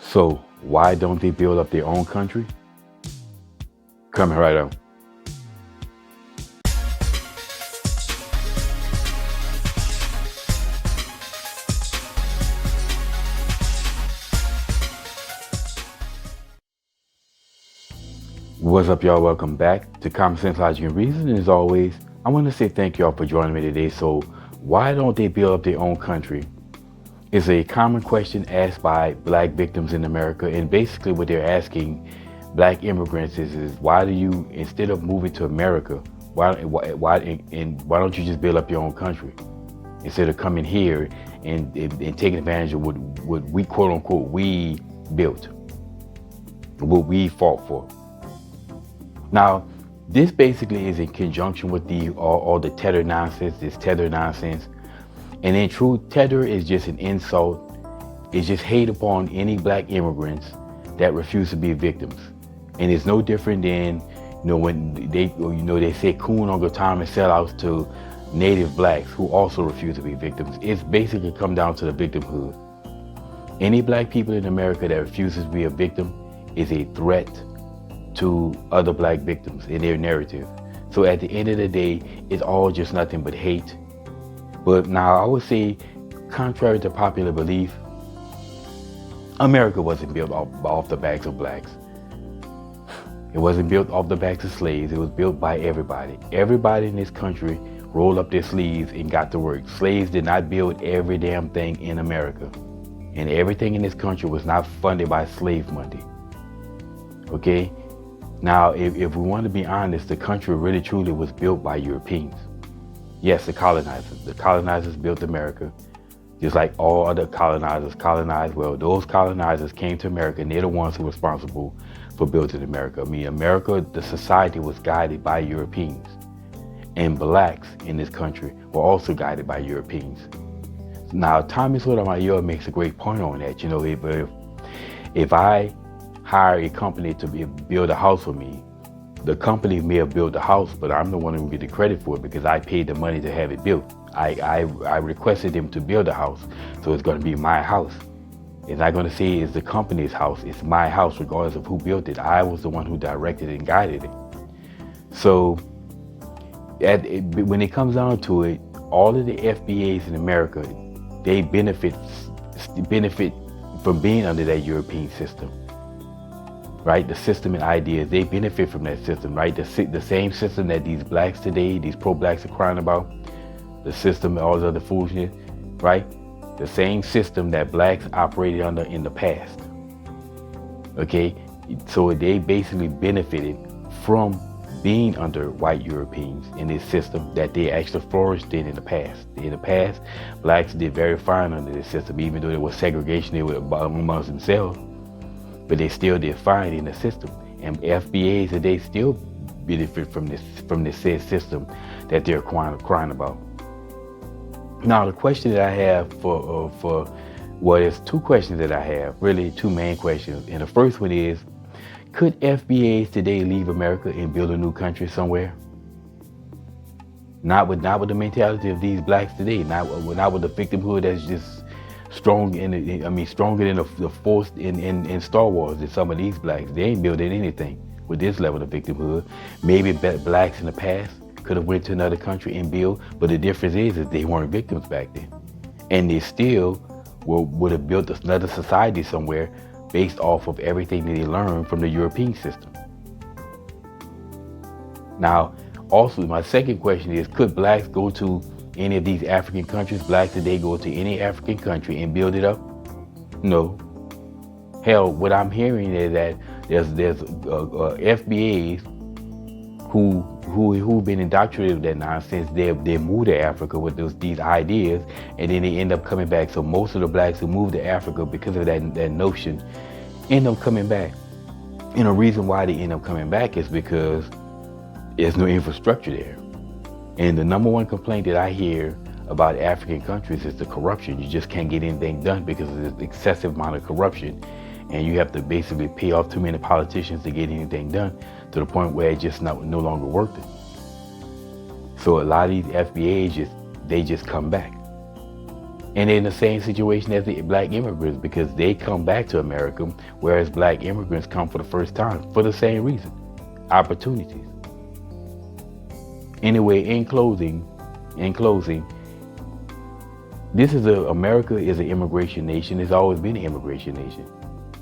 So why don't they build up their own country? Coming right up. What's up, y'all? Welcome back to Common Sense, Logic, and Reason. And as always, I want to say thank y'all for joining me today. So why don't they build up their own country? It's a common question asked by black victims in America. And basically what they're asking black immigrants is why do you, instead of moving to America, why don't you just build up your own country? Instead of coming here and taking advantage of what we, quote unquote, we built, what we fought for. Now, this basically is in conjunction with all the tether nonsense, this tether nonsense. And in truth, tether is just an insult. It's just hate upon any black immigrants that refuse to be victims. And it's no different than, when they say coon on time and sellouts to native blacks who also refuse to be victims. It's basically come down to the victimhood. Any black people in America that refuses to be a victim is a threat to other black victims in their narrative. So at the end of the day, it's all just nothing but hate. But now I would say, contrary to popular belief, America wasn't built off the backs of blacks. It wasn't built off the backs of slaves. It was built by everybody. Everybody in this country rolled up their sleeves and got to work. Slaves did not build every damn thing in America. And everything in this country was not funded by slave money. Okay? Now, if we want to be honest, the country really truly was built by Europeans. Yes, the colonizers. The colonizers built America, just like all other colonizers colonized. Well, those colonizers came to America, and they're the ones who were responsible for building America. I mean, America, the society was guided by Europeans. And blacks in this country were also guided by Europeans. Now, Tommy Sotomayor makes a great point on that. If I hire a company to build a house for me, the company may have built the house, but I'm the one who will get the credit for it because I paid the money to have it built. I requested them to build a house, so it's going to be my house. It's not going to say it's the company's house. It's my house, regardless of who built it. I was the one who directed and guided it. So when it comes down to it, all of the FBAs in America, they benefit from being under that European system. Right? The system and ideas, they benefit from that system, right? The same system that these blacks today, these pro-blacks are crying about, the system and all the other foolishness, right? The same system that blacks operated under in the past. Okay? So they basically benefited from being under white Europeans in this system that they actually flourished in the past. In the past, blacks did very fine under this system, even though there was segregation amongst themselves. But they still did fine in the system. And FBAs today still benefit from this said system that they're crying about. Now, the question that I have there's two questions that I have, really two main questions. And the first one is, could FBAs today leave America and build a new country somewhere? Not with the mentality of these blacks today, not with the victimhood that's just stronger than the force in Star Wars than some of these blacks. They ain't building anything with this level of victimhood. Maybe blacks in the past could have went to another country and built, but the difference is they weren't victims back then. And they still would have built another society somewhere based off of everything that they learned from the European system. Now, also, my second question is, could blacks go to any of these African countries? Blacks today go to any African country and build it up? No. Hell, what I'm hearing is that there's FBAs who've been indoctrinated with that nonsense. They move to Africa with these ideas, and then they end up coming back. So most of the blacks who move to Africa because of that notion end up coming back. And the reason why they end up coming back is because there's no infrastructure there. And the number one complaint that I hear about African countries is the corruption. You just can't get anything done because of this excessive amount of corruption. And you have to basically pay off too many politicians to get anything done, to the point where it just no longer worth it. So a lot of these FBAs they just come back. And in the same situation as the black immigrants, because they come back to America, whereas black immigrants come for the first time for the same reason, opportunities. Anyway, in closing, America is an immigration nation. It's always been an immigration nation.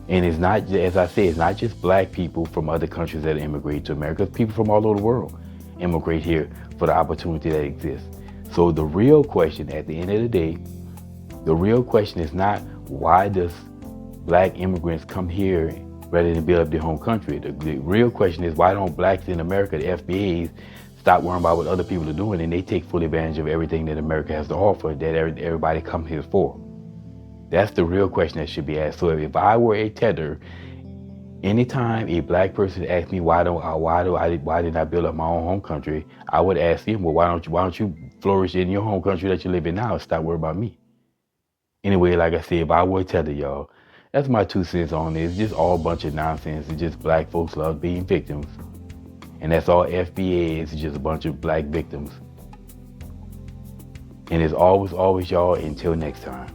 And it's not, as I say, it's not just black people from other countries that immigrate to America. It's people from all over the world immigrate here for the opportunity that exists. So the real question at the end of the day, the real question is not why does black immigrants come here rather than build up their home country. The real question is why don't blacks in America, the FBAs, stop worrying about what other people are doing and they take full advantage of everything that America has to offer that everybody comes here for. That's the real question that should be asked. So if I were a tether, anytime a black person asks me why didn't I build up my own home country, I would ask him, well, why don't you flourish in your home country that you live in now and stop worrying about me? Anyway, like I said, if I were a tether, y'all, that's my 2 cents on this. It's just all a bunch of nonsense. It's just black folks love being victims. And that's all FBA is, just a bunch of black victims. And as always, y'all, until next time.